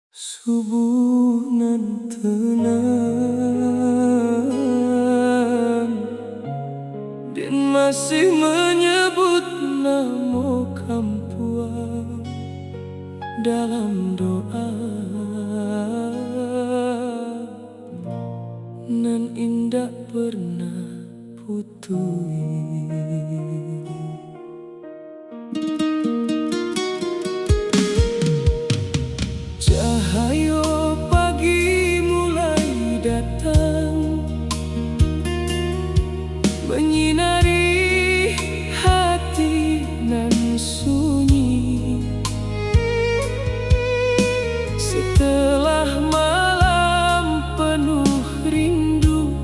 Subuh nan tenang dan masih menyebut nama Kampuang dalam doa nan indah pernah putui. Cahaya pagi mulai datang menyinari hati nan sunyi. Setelah malam penuh rindu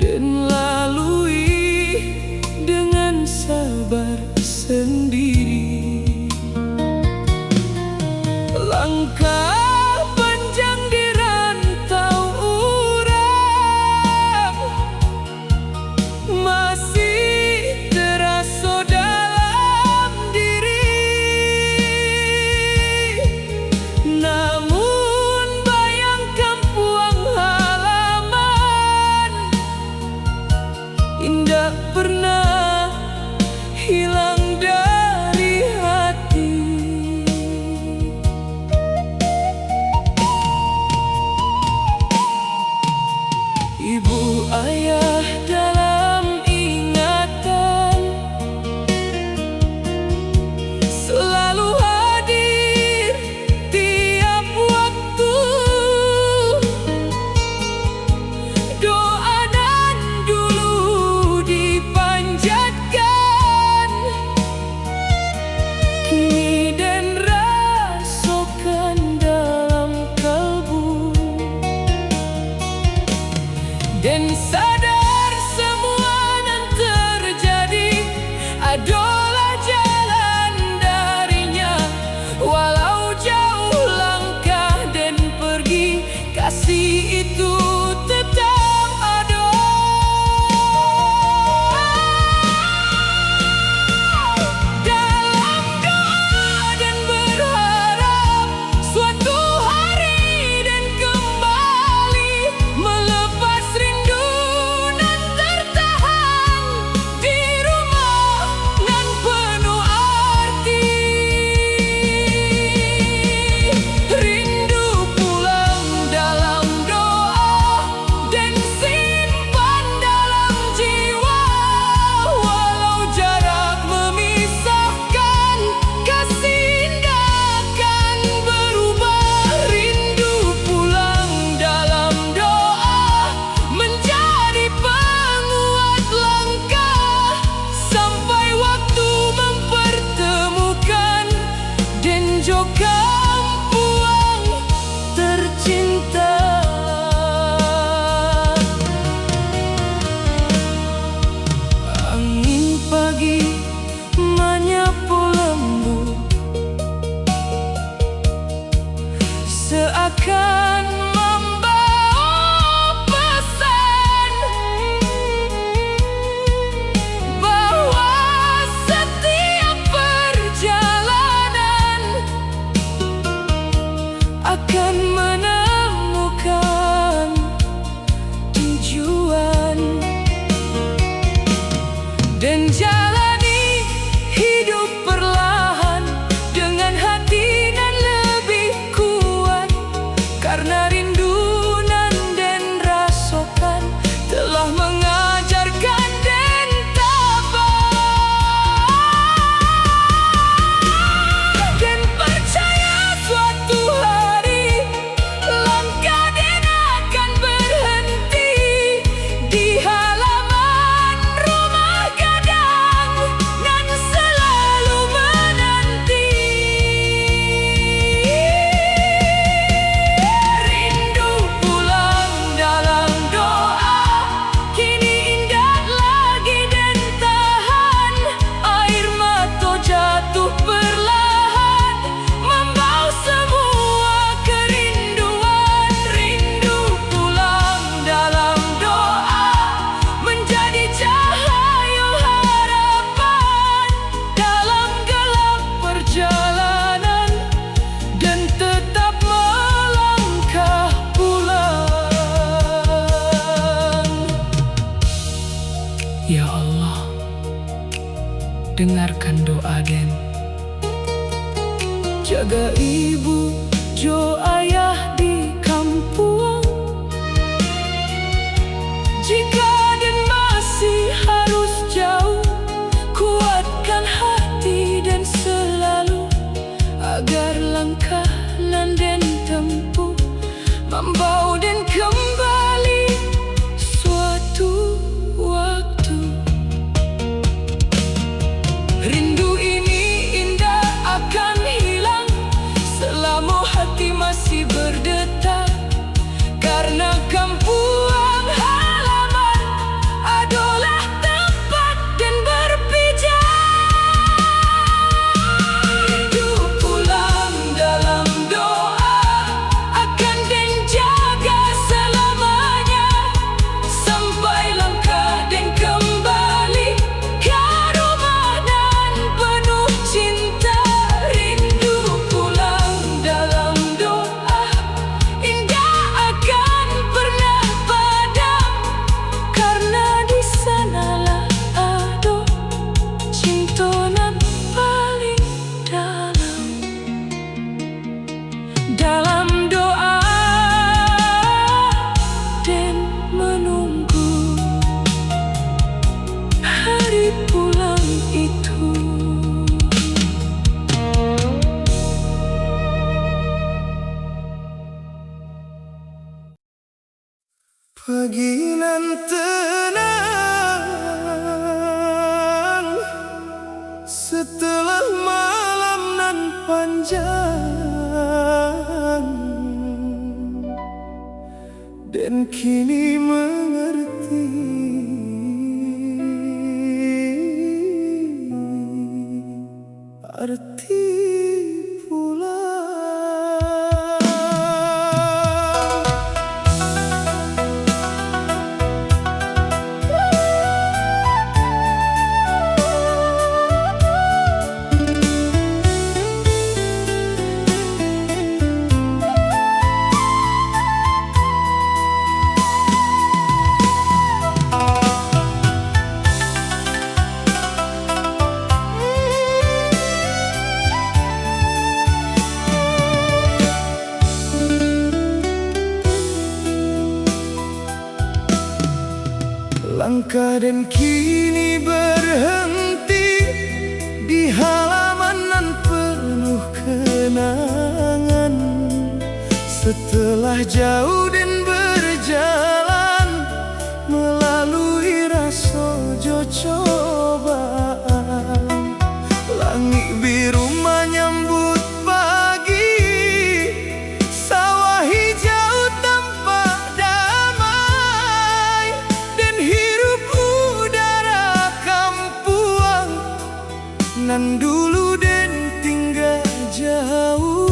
dan lalui dengan sabar sendiri. Langkah panjang di rantau urang masih terasa dalam diri. Namun bayang Kampuang halaman indah pernah hilang dari hati. Ibu ayah dalam ingatan selalu hadir tiap waktu. Doa dan dulu dipanjatkan, kini dan rasakan dalam kalbu. Dan sadar semua yang terjadi adalah jalan darinya. Walau jauh langkah dan pergi, kasih itu tetap ada. Dalam doa dan berharap suatu hari dan kembali melepas rindu nan tertahan di rumah nan penuh arti. Rindu pulang dalam doa dan simpan dalam jiwa. Walau jarak memisahkan, kasih indah akan berubah. Rindu pulang dalam doa menjadi penguat langkah sampai waktu mempertemukan dan juga Kampuang tercinta. Angin pagi menyapu lembut seakan membawa pesan bahwa setiap perjalanan akan menemukan tujuan. Dan jalani hidup perlahan dengan hati yang lebih kuat, karena dengarkan doa den. Jaga ibu jo ayah di kampung. Jika den masih harus jauh, kuatkan hati dan selalu, agar langkah nan den tempuh membawa den kembali suatu waktu. Rindu ini indah akan hilang selama hati masih berdetak, karena kampung halaman adalah tempat den berpijak. Rindu pulang dalam doa, akan den jaga selamanya, sampai langkah den kembali ke rumah dan penuh cinta. Rindu pulang dalam doa, indah akan pernah padam, karena di sanalah ada cinta nan paling dalam. Dalam doa den menunggu hari pulang itu. Pagi nan tenang setelah malam nan panjang, dan kini mengerti arti pulang. Langkah dan kini berhenti di halaman nan penuh kenangan. Setelah jauh dan berjalan melalui rasa jo cobaan, langit biru menyambut pagi, sawah hijau tampak damai, dan hirup udara kampuang nan dulu den tinggal jauh.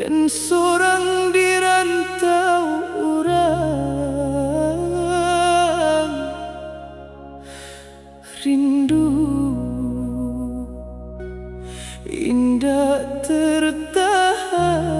dan seorang di rantau urang. Rindu indah tertahan.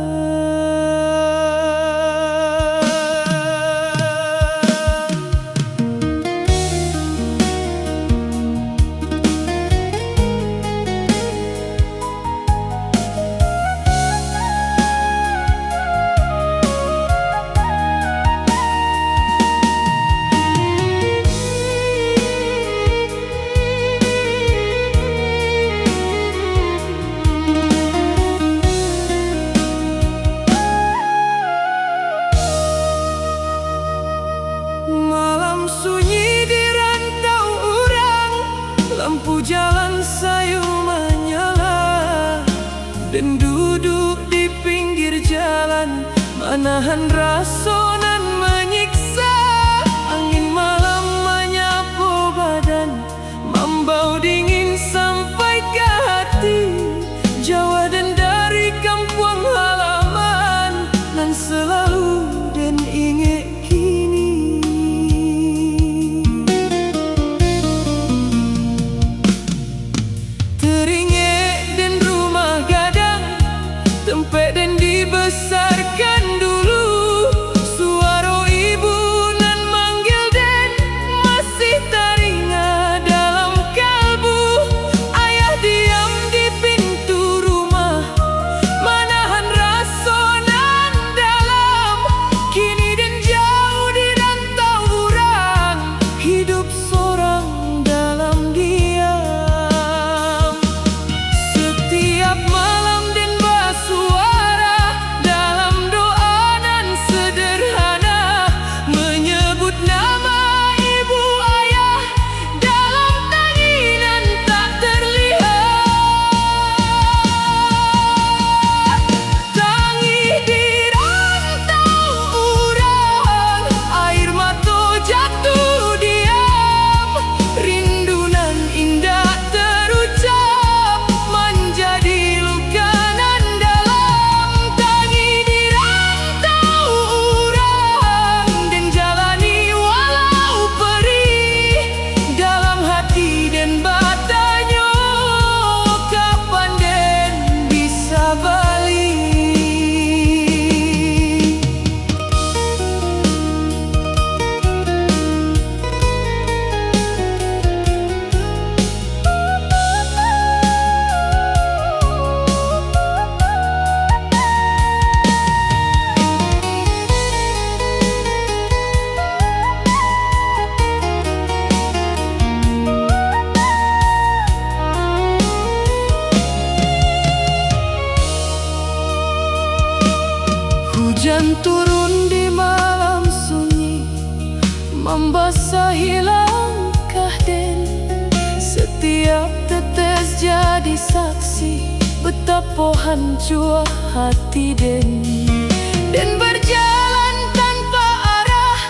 Malam sunyi di rantau urang, lampu jalan sayu menyala, dan duduk di pinggir jalan menahan rasa nan menyiksa. Angin malam menyapu badan, membau dingin sampai ke hati. Jawa dan dari kampung halaman nan selalu dan ingat kini. Tempat dan dibesarkan dulu, suara ibu nan manggil dan masih teringat dalam kalbu. Ayah diam di pintu rumah, menahan rasa nan dalam. Kini dan jauh di rantau urang, hidup seorang dalam diam. Setiap malam dan suara dalam doa nan sederhana, menyebut nama ibu ayah dalam tanginan tak terlihat. Tangis di rantau urang, air mata jatuh diam. Rindu nan indah terucap menjadi luka nan dalam. Tangis di rantau urang dan jalani walau perih dalam hati dan batanya. Kapan den bisa balik? Hujan turun di malam sunyi, membasahi langkah den. Setiap tetes jadi saksi betapa hancur hati den. Dan berjalan tanpa arah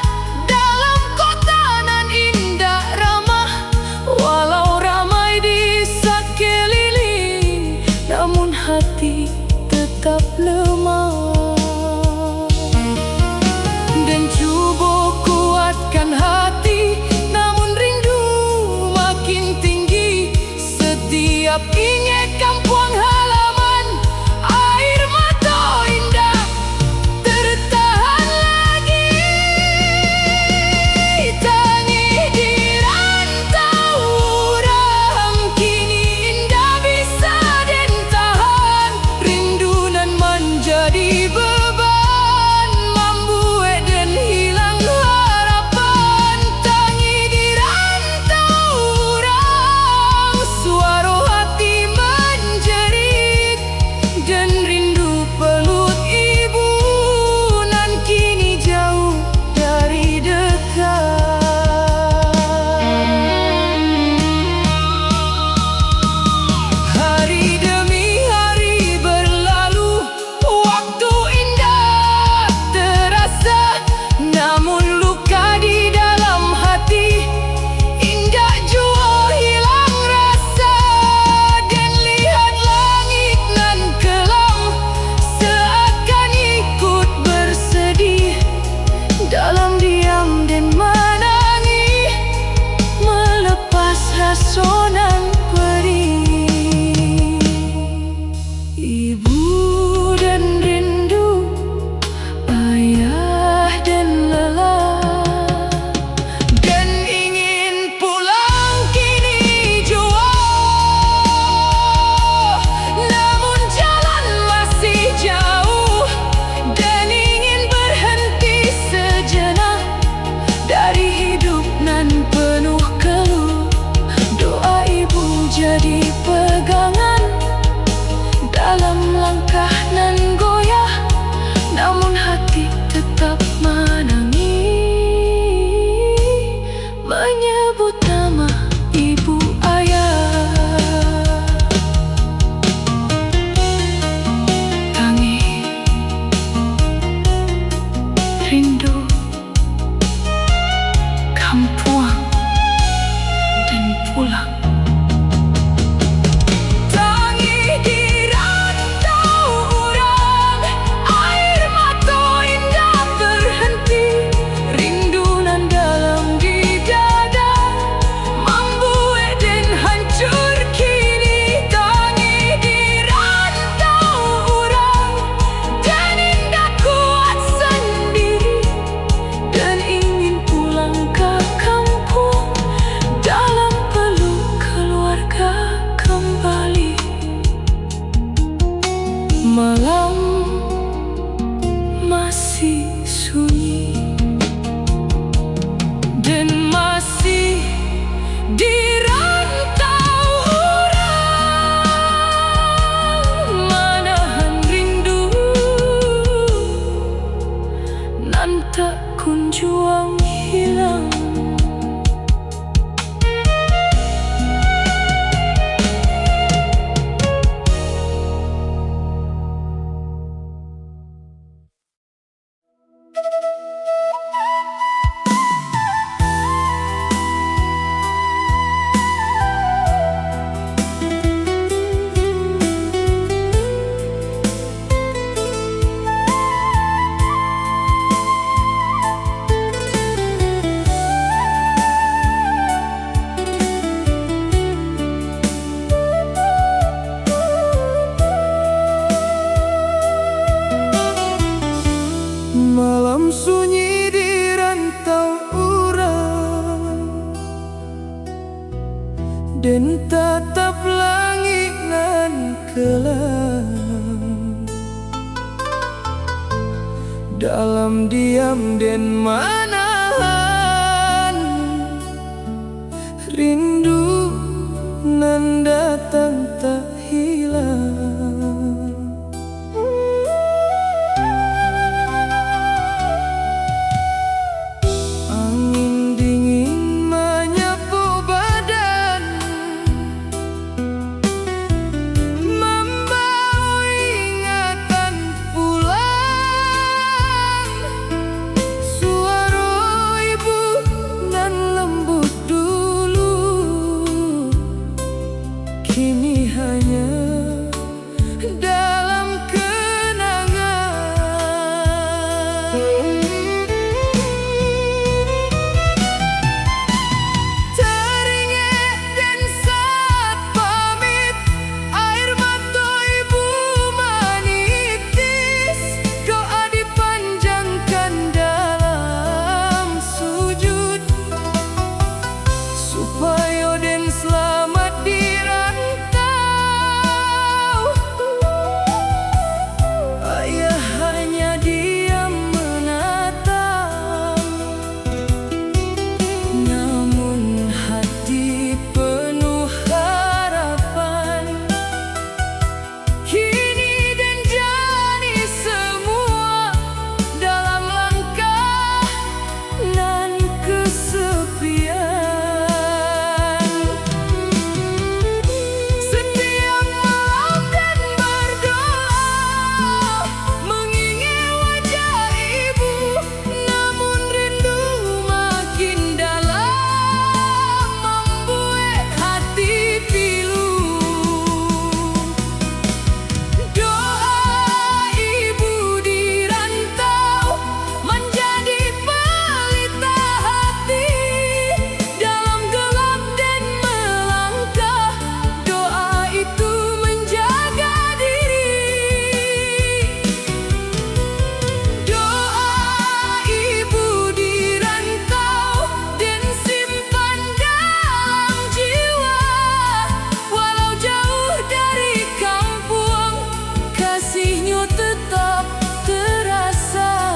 dalam kota nan indah ramah. Walau ramai di sekeliling, namun hati tetap lemah. Dan cuba kuatkan hati, namun rindu makin tinggi. Setiap ingat kampung halaman, air mata indah tertahan lagi. Tangis di rantau urang, kini indah bisa den tahan. Rindu nan menjadi dalam diam dan manahan rindu nan datang tak hilang. Angin dingin menyapu badan, membawa ingatan pulang. Suara ibu nan lembut dulu kini hanya dalam kenangan. Teringat dan saat pamit, air mata ibu menitis. Doa dipanjangkan dalam sujud, supaya den selamat di rantau. Ayah hanya diam menatap, namun hati penuh harapan. Kini dan jani semua dalam langkah nan kesepian. Setiap malam dan berdoa mengingat wajah ibu, namun rindu makin dalam membuat hati pilu. Doa ibu di rantau menjadi pelita hati dalam gelap dan melangkah. Doa itu menjaga diri. Doa ibu di rantau dan simpan dalam jiwa, walau jauh dari kampung, kasihnya tetap terasa.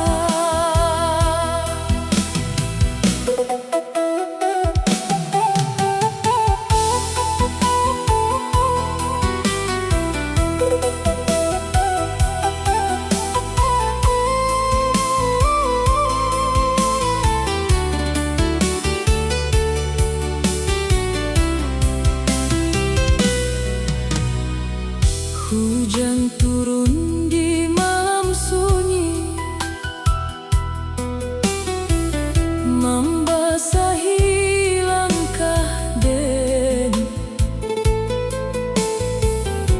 Hujan turun di malam sunyi, membasahi langkah den.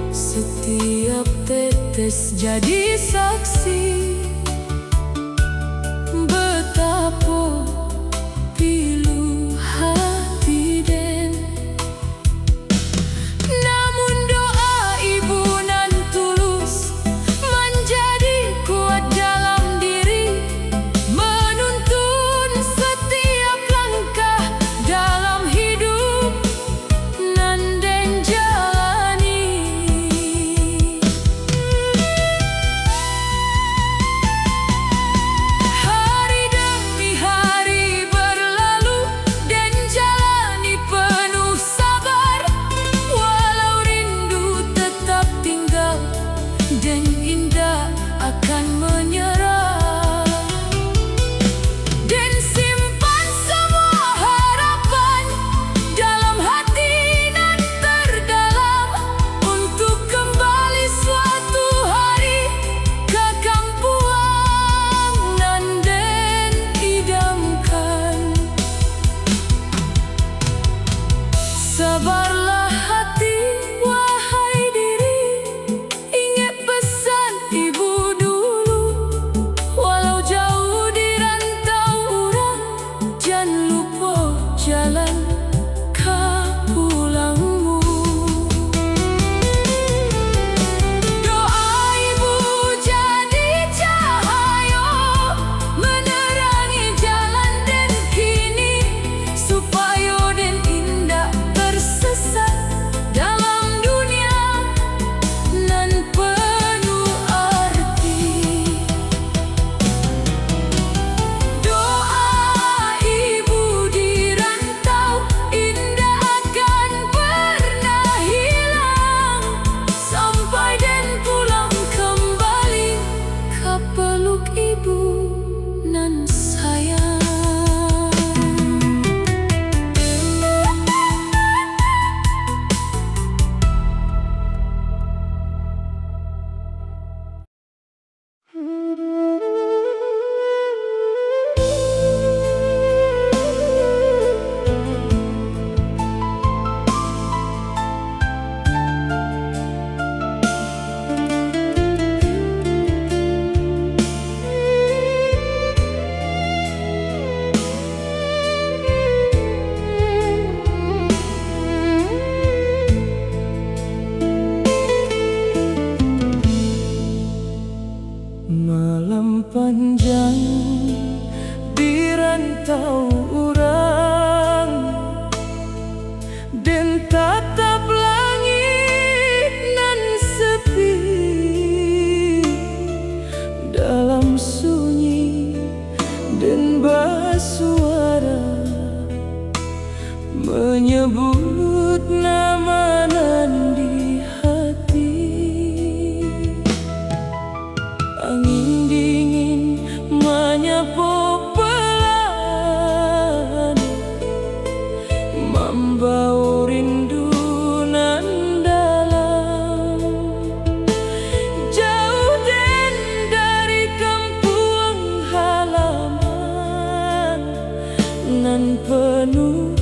Setiap tetes jadi saksi betapa pilu hati den. Namun doa ibu nan tulus menjadi kuat dalam diri, menuntun setiap langkah dalam hidup nan den jalani. Malam panjang di rantau urang, dan tatap langit nan sepi. Dalam sunyi dan basuara menyebut nama nan di hati. Angin dingin menyapa pelan, membawa rindu nan dalam. Jauh dan dari kampung halaman, nan penuh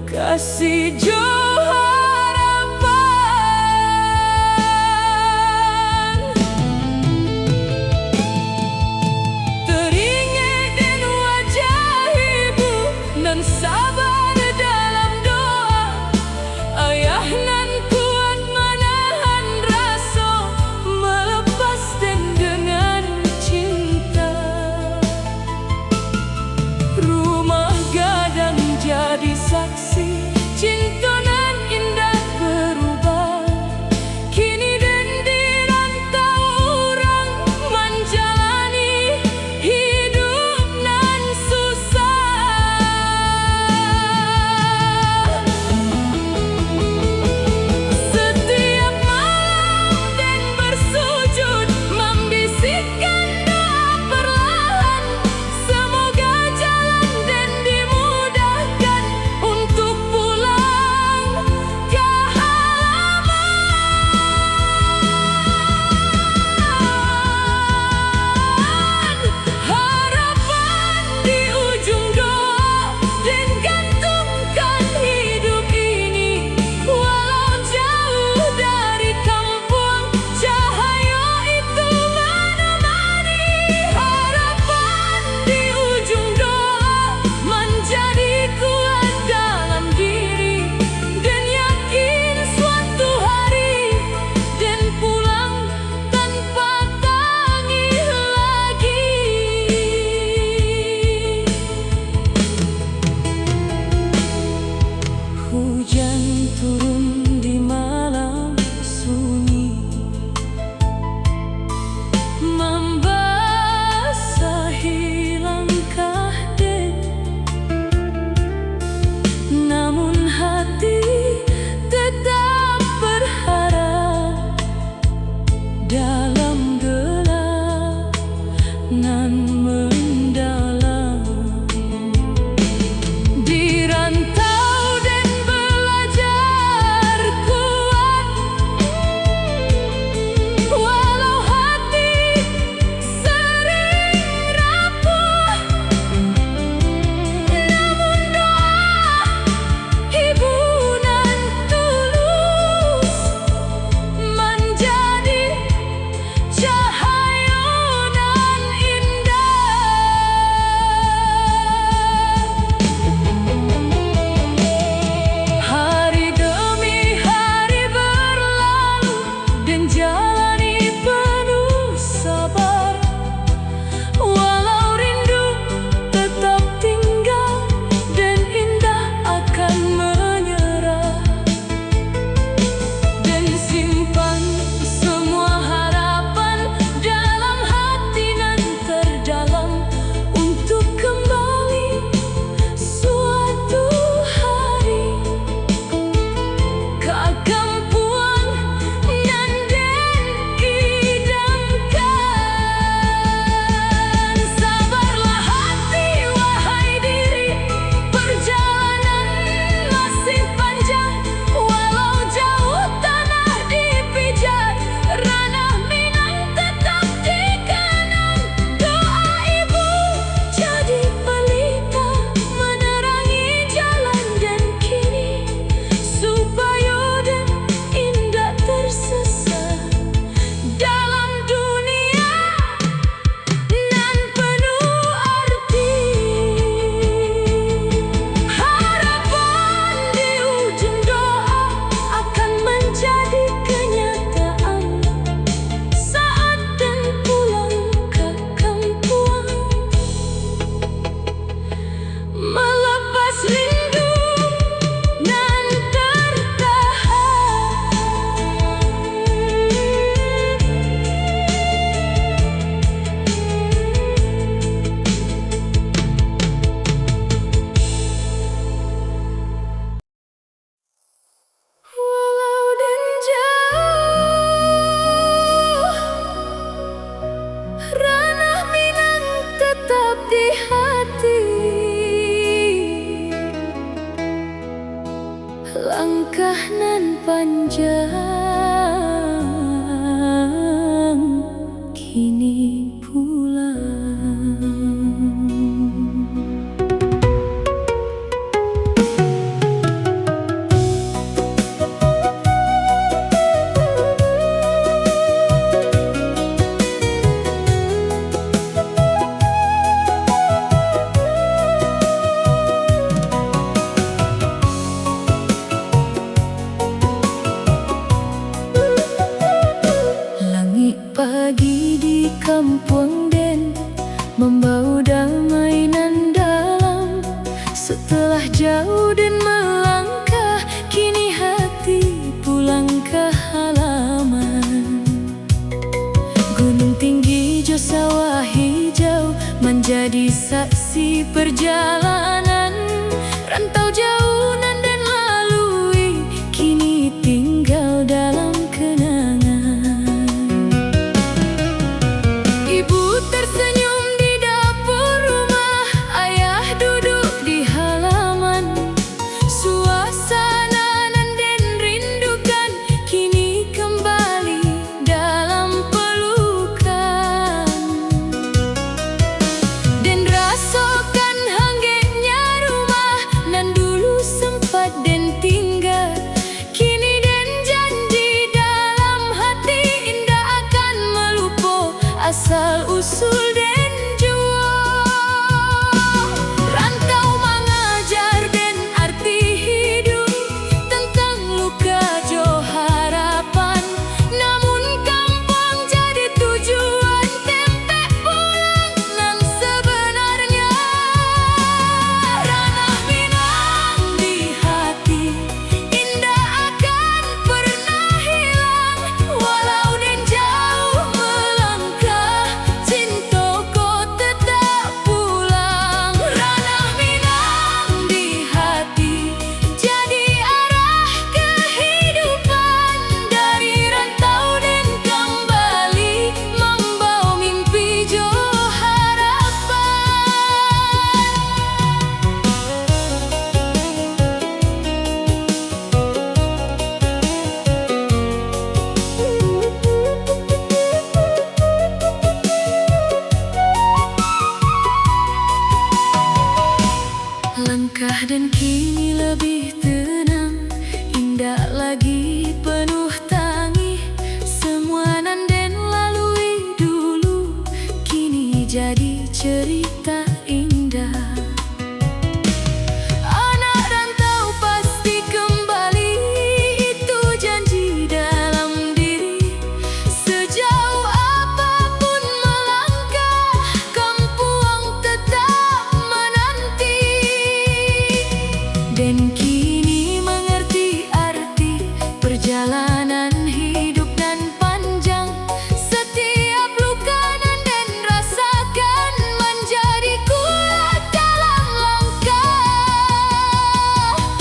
kasih jo harapan. Teringat dan wajah ibu nan sabar dalam doa, ayah nan kuat menahan rasa, melepas dan dengan cinta. Rumah gadang jadi saksi cinta nan indah berubah. Kini dan di rantau urang menjalani hidup nan susah. Setiap malam dan bersujud membisikkan doa perlahan, semoga jalan dan dimudahkan untuk pulang ke halaman. Harapan di ujung doa dan gantungkan hidup ini, walau jauh dari kampung, cahaya itu menemani. Harapan di ujung doa menjadi kuat dalam diri, dan yakin suatu hari dan pulang tanpa tangih lagi. Hujan turun di malam sunyi, membasahi langkah den, namun hati tetap berharap. Dalam gelap nan mendalam, di rantau dan belajar kuat, walau hati sering rapuh. Namun doa ibu nan tulus menjadi cahaya nan indah. panjang kini pulang. Pagi di kampung Den membau damai nan dalam. Setelah jauh dan melangkah, kini hati pulang ke halaman. Gunung tinggi jo sawah hijau menjadi saksi perjalanan. Rantau jauh nan Den lalui kini tinggal dalam kenangan. Tersenyum di dapur rumah, ayah duduk di halaman. Suasana nan Den rindukan kini kembali dalam pelukan. Den rasakan hangatnya rumah nan dulu sempat Den tinggal. Kini Den janji dalam hati indah akan melupakan asal usul Den jua. Rantau mengajar Den arti hidup, tentang luka jo harapan. Namun kampung jadi tujuan, tempe pulang nan sebenarnya. Ranah Minang di hati, indah akan pernah hilang. Walau Den jauh melangkah, Cintoko tetap pulang. Ranah Minang di hati, jadi arah kehidupan. Dari rantau Den kembali, membawa mimpi jo harapan. Langkah Den kini lebih tenang, indah lagi penuh tangih. Semua nan Den lalui dulu kini jadi cerita indah. Anak rantau pasti kembali, itu janji dalam diri. Sejauh apapun melangkah, kampung tetap menanti. Den kini mengerti arti perjalanan hidup dan panjang. Setiap luka nan Den rasakan menjadi kuat dalam langkah.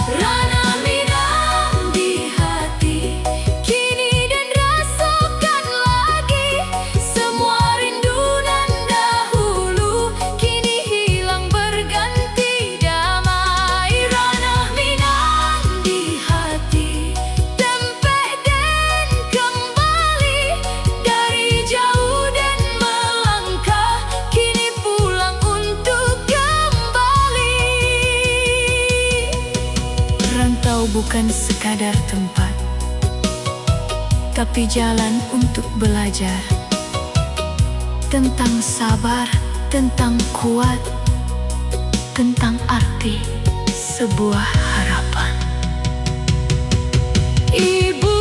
Ranah Minang di hati, kini Den rasakan lagi. Semua rindu nan dahulu kini hilang berganti damai. Ranah Minang di hati, tempe Den kembali. Dari jauh Den melangkah, kini pulang untuk kembali. Rantau bukan sekadar tempat, tapi jalan untuk belajar. Tentang sabar, tentang kuat, tentang arti sebuah harapan. Ibu